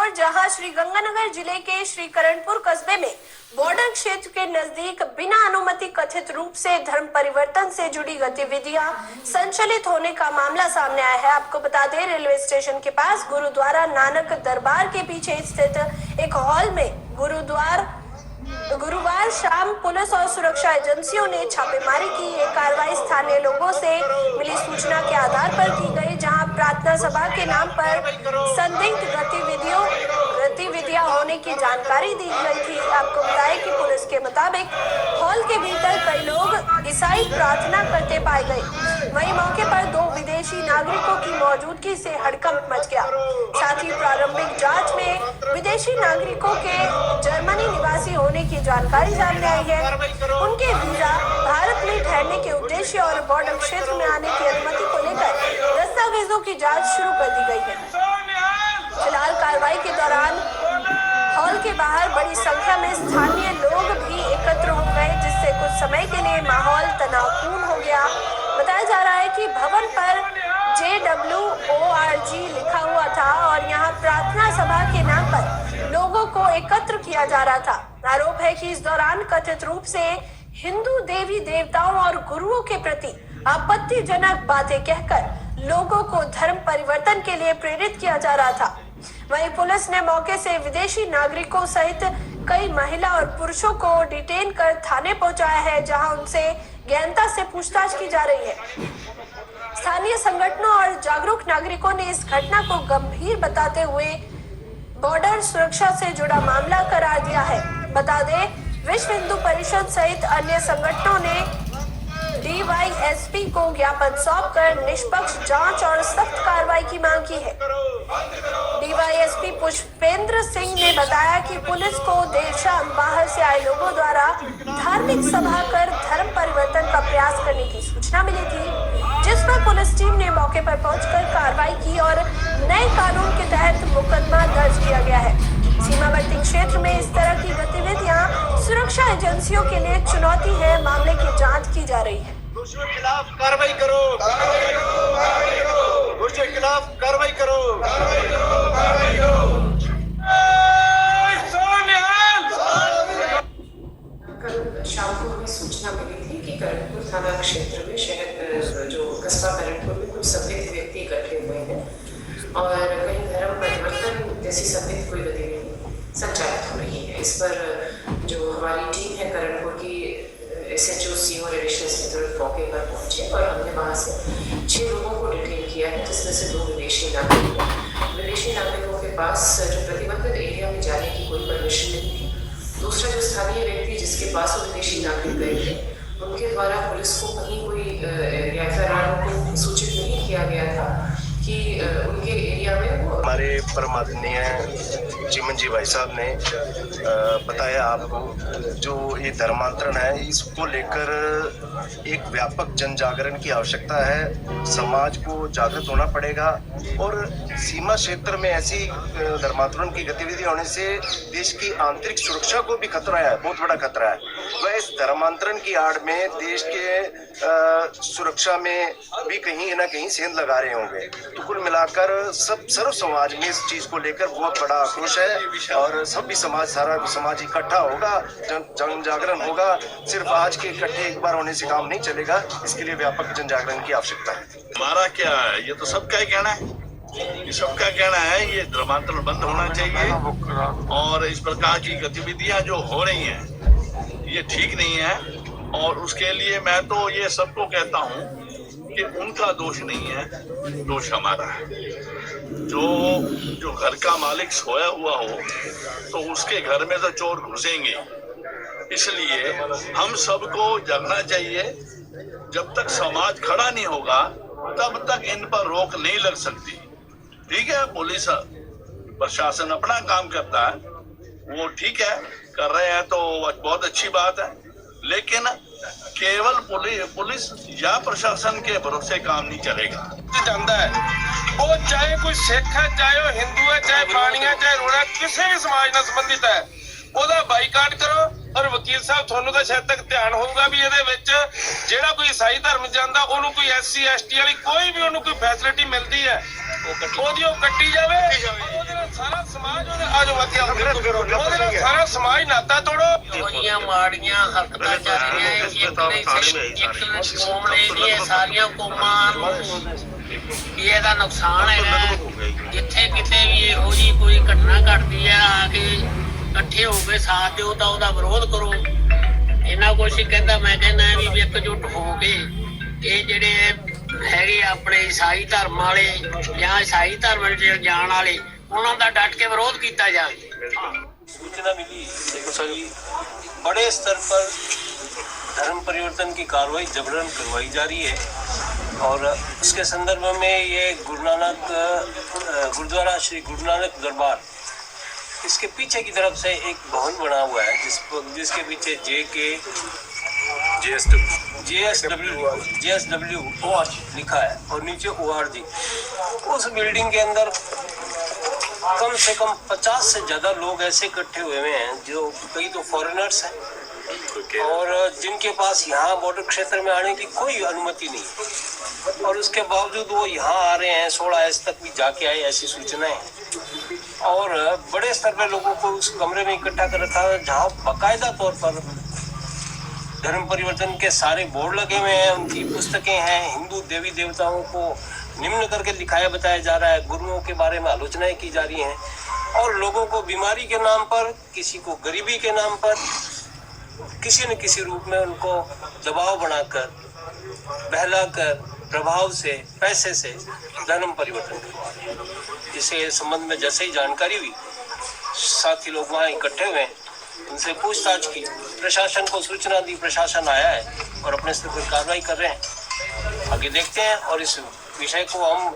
ओर, जहां श्रीगंगानगर जिले के श्रीकरणपुर कस्बे में बॉर्डर क्षेत्र के नजदीक बिना अनुमति कथित रूप से धर्म परिवर्तन से जुड़ी गतिविधियां संचालित होने का मामला सामने आया है। आपको बता दें, रेलवे स्टेशन के पास गुरुद्वारा नानक दरबार के पीछे स्थित एक हॉल में गुरुवार शाम पुलिस और सुरक्षा एजेंसियों ने छापेमारी की। ये कार्रवाई स्थानीय लोगों से मिली सूचना के आधार पर की गई, जहां प्रार्थना सभा के नाम पर संदिग्ध गतिविधियां होने की जानकारी दी गई थी। आपको बताएं कि पुलिस के मुताबिक हॉल के भीतर कई लोग ईसाई प्रार्थना करते पाए गए। वहीं मौके पर 2 विदेशी नागरिकों की मौजूदगी से हड़कंप मच गया। साथ ही प्रारंभिक जांच में विदेशी नागरिकों के जर्मनी निवासी होने की जानकारी सामने आई है। उनके वीजा, भारत में ठहरने के उद्देश्य और बॉर्डर क्षेत्र में आने की अनुमति को लेकर दस्तावेजों की जांच शुरू कर दी गई है। फिलहाल कार्रवाई के दौरान हॉल के बाहर बड़ी संख्या में स्थानीय लोग भी एकत्र हो गए, जिससे कुछ समय के लिए माहौल तनावपूर्ण हो गया। बताया जा रहा है कि भवन पर JWORG लिखा हुआ था और यहाँ प्रार्थना सभा के नाम पर लोगों को एकत्र किया जा रहा था। आरोप है कि इस दौरान कथित रूप से हिंदू देवी देवताओं और गुरुओं के प्रति आपत्तिजनक बातें कहकर लोगों को धर्म परिवर्तन के लिए प्रेरित किया जा रहा था। वहीं पुलिस ने मौके से विदेशी नागरिकों सहित कई महिला और पुरुषों को डिटेन कर थाने पहुंचाया है, जहां उनसे गहनता से पूछताछ की जा रही है। स्थानीय संगठनों और जागरूक नागरिकों ने इस घटना को गंभीर बताते हुए बॉर्डर सुरक्षा से जुड़ा मामला करार दिया है। बता दें, विश्व हिंदू परिषद सहित अन्य संगठनों ने DYSP को ज्ञापन सौंपकर निष्पक्ष जांच और सख्त कार्रवाई की मांग की है। DYSP पुष्पेंद्र सिंह ने बताया कि पुलिस को देर शाम बाहर से आए लोगों द्वारा धार्मिक सभा कर धर्म परिवर्तन का प्रयास करने की सूचना मिली थी, जिस पर पुलिस टीम ने मौके पर पहुंचकर कार्रवाई की और नए कानून के तहत मुकदमा दर्ज किया गया है। सीमावर्ती क्षेत्र में इस तरह की गतिविधियां सुरक्षा एजेंसियों के लिए चुनौती है। मामले की जांच की जा रही है। दोषियों के खिलाफ कार्रवाई करो, दोषियों के खिलाफ कार्रवाई करो। कल शाम को हमें सूचना मिली थी कि करणपुर थाना क्षेत्र में शहर जो कस्बा करणपुर में कुछ संदिग्ध व्यक्ति इकट्ठे हुए हैं और कहीं धर्म परिवर्तन जैसी संदिग्ध कोई गतिविधि संचालित हो रही है। इस पर जो हमारी टीम है करणपुर की SHO CO और एडिशनल इंस्पेक्टर मौके पर पहुंचे और हमने वहाँ से 6 लोगों को डिटेन किया है, जिसमें से 2 विदेशी नागरिक हैं। विदेशी नागरिकों के पास जो प्रतिबंधित एरिया में जाने की कोई परमिशन नहीं थी। दूसरा जो स्थानीय व्यक्ति जिसके पास वो विदेशी नागरिक गए थे, उनके द्वारा पुलिस को कहीं कोई FIR को सूचित नहीं किया गया था कि उनके एरिया में वो। हमारे परम आदरणीय चिमन जी भाई साहब ने बताया आपको, जो ये धर्मांतरण है इसको लेकर एक व्यापक जन जागरण की आवश्यकता है। समाज को जागृत होना पड़ेगा और सीमा क्षेत्र में ऐसी धर्मांतरण की गतिविधि होने से देश की आंतरिक सुरक्षा को भी खतरा है, बहुत बड़ा खतरा है। वह इस धर्मांतरण की आड़ में देश के सुरक्षा में भी कहीं ना कहीं सेंध लगा रहे होंगे। तो कुल मिलाकर सर्व समाज में इस चीज को लेकर बहुत बड़ा आक्रोश है और सभी समाज, सारा समाज इकट्ठा होगा, जन जागरण होगा। सिर्फ आज के इकट्ठे एक बार होने से काम नहीं चलेगा, इसके लिए व्यापक जन जागरण की आवश्यकता है। हमारा क्या है, ये तो सबका ही कहना है, ये सबका कहना है ये धर्मांतरण बंद होना चाहिए और इस प्रकार की गतिविधियां जो हो रही हैं ये ठीक नहीं है। और उसके लिए मैं तो ये सबको कहता हूँ कि उनका दोष नहीं है, दोष हमारा है। जो घर का मालिक सोया हुआ हो तो उसके घर में तो चोर घुसेंगे, इसलिए हम सबको जगना चाहिए। जब तक समाज खड़ा नहीं होगा तब तक इन पर रोक नहीं लग सकती। ठीक है, पुलिस प्रशासन अपना काम करता है, वो ठीक है, कर रहे हैं तो बहुत अच्छी बात है, लेकिन केवल पुलिस या प्रशासन के भरोसे काम नहीं चलेगा। ਜਾਂਦਾ है वो चाहे कोई सिख है, चाहे वो हिंदू है, चाहे बाणी है, चाहे रोड़ा, किसी भी समाज ਨਾਲ संबंधित है, ਉਹਦਾ ਬਾਈਕਾਟ ਕਰੋ। और वकील साहब ਤੁਹਾਨੂੰ ਤਾਂ ਸ਼ਾਇਦ ਤੱਕ ਧਿਆਨ ਹੋਊਗਾ ਵੀ ਇਹਦੇ ਵਿੱਚ ਜਿਹੜਾ ਕੋਈ ਈਸਾਈ ਧਰਮ ਜਾਂਦਾ ਉਹਨੂੰ ਕੋਈ SC ST ਵਾਲੀ ਕੋਈ ਵੀ ਉਹਨੂੰ ਕੋਈ ਫੈਸਿਲਿਟੀ ਮਿਲਦੀ ਹੈ ਉਹਦੀ ਉਹ ਕੱਟੀ ਜਾਵੇ, ਉਹਦੇ ਨਾਲ ਸਾਰਾ ਸਮਾਜ ਉਹਦੇ ਨਾਲ ਸਾਰਾ ਸਮਾਜ ਨਾਤਾ ਤੋੜੋ। ਹੋਈਆਂ ਮਾੜੀਆਂ ਹਰਕਤਾਂ ਚੱਲ ਰਹੀਆਂ ਇੱਕ ਕੌਮ ਨੇ ਇਹ ਸਾਰੀਆਂ ਕੌਮਾਂ ਨੂੰ ਵੀ ਇਹਦਾ ਨੁਕਸਾਨ ਹੈਗਾ। ਜਿੱਥੇ ਕਿਤੇ ਵੀ ਇਹੋ ਜਿਹੀ ਕੋਈ ਘਟਨਾ ਘਟਦੀ ਹੈ ਆ ਕੇ ਇਕੱਠੇ ਹੋ ਕੇ ਸਾਥ ਦਿਓ ਤਾਂ ਉਹਦਾ ਵਿਰੋਧ ਕਰੋ। ਇਹਨਾਂ ਕੁਛ ਹੀ ਕਹਿੰਦਾ, ਮੈਂ ਕਹਿੰਦਾ ਵੀ ਇਕਜੁੱਟ ਹੋ ਕੇ ਇਹ ਜਿਹੜੇ ਹੈਗੇ ਆਪਣੇ ਈਸਾਈ ਧਰਮ ਵਾਲੇ ਜਾਂ ਈਸਾਈ ਧਰਮ ਵਿੱਚ ਜਾਣ वाले ਉਹਨਾਂ ਦਾ ਡਟ ਕੇ ਵਿਰੋਧ ਕੀਤਾ ਜਾਵੇ। सूचना मिली कि बड़े स्तर पर धर्म परिवर्तन की कार्रवाई जबरन करवाई जा रही है और उसके संदर्भ में ये गुरुद्वारा श्री गुरु नानक दरबार, इसके पीछे की तरफ से एक भवन बना हुआ है जिसके पीछे JSW लिखा है और नीचे ORG। उस बिल्डिंग के अंदर कम से कम 50 से ज्यादा लोग ऐसे इकट्ठे हुए हैं जो कई तो फॉरेनर्स हैं और जिनके पास यहाँ बॉर्डर क्षेत्र में आने की कोई अनुमति नहीं है और उसके बावजूद वो यहाँ आ रहे हैं। 16 तक भी जाके आए, ऐसी सूचनाएं हैं। और बड़े स्तर पर लोगों को उस कमरे में इकट्ठा कर रखा है जहाँ बाकायदा तौर पर धर्म परिवर्तन के सारे बोर्ड लगे हुए हैं, उनकी पुस्तकें हैं, हिंदू देवी देवताओं को निम्न करके दिखाया बताया जा रहा है, गुरुओं के बारे में आलोचनाएं की जा रही हैं और लोगों को बीमारी के नाम पर, किसी को गरीबी के नाम पर किसी न किसी रूप में उनको दबाव बनाकर, बहलाकर, प्रभाव से, पैसे से धर्म परिवर्तन करवा। इसे संबंध में जैसे ही जानकारी हुई साथी लोग वहाँ इकट्ठे हुए, उनसे पूछताछ की, प्रशासन को सूचना दी, प्रशासन आया है और अपने स्तर पर कार्रवाई कर रहे हैं। आगे देखते हैं और इस विषय को हम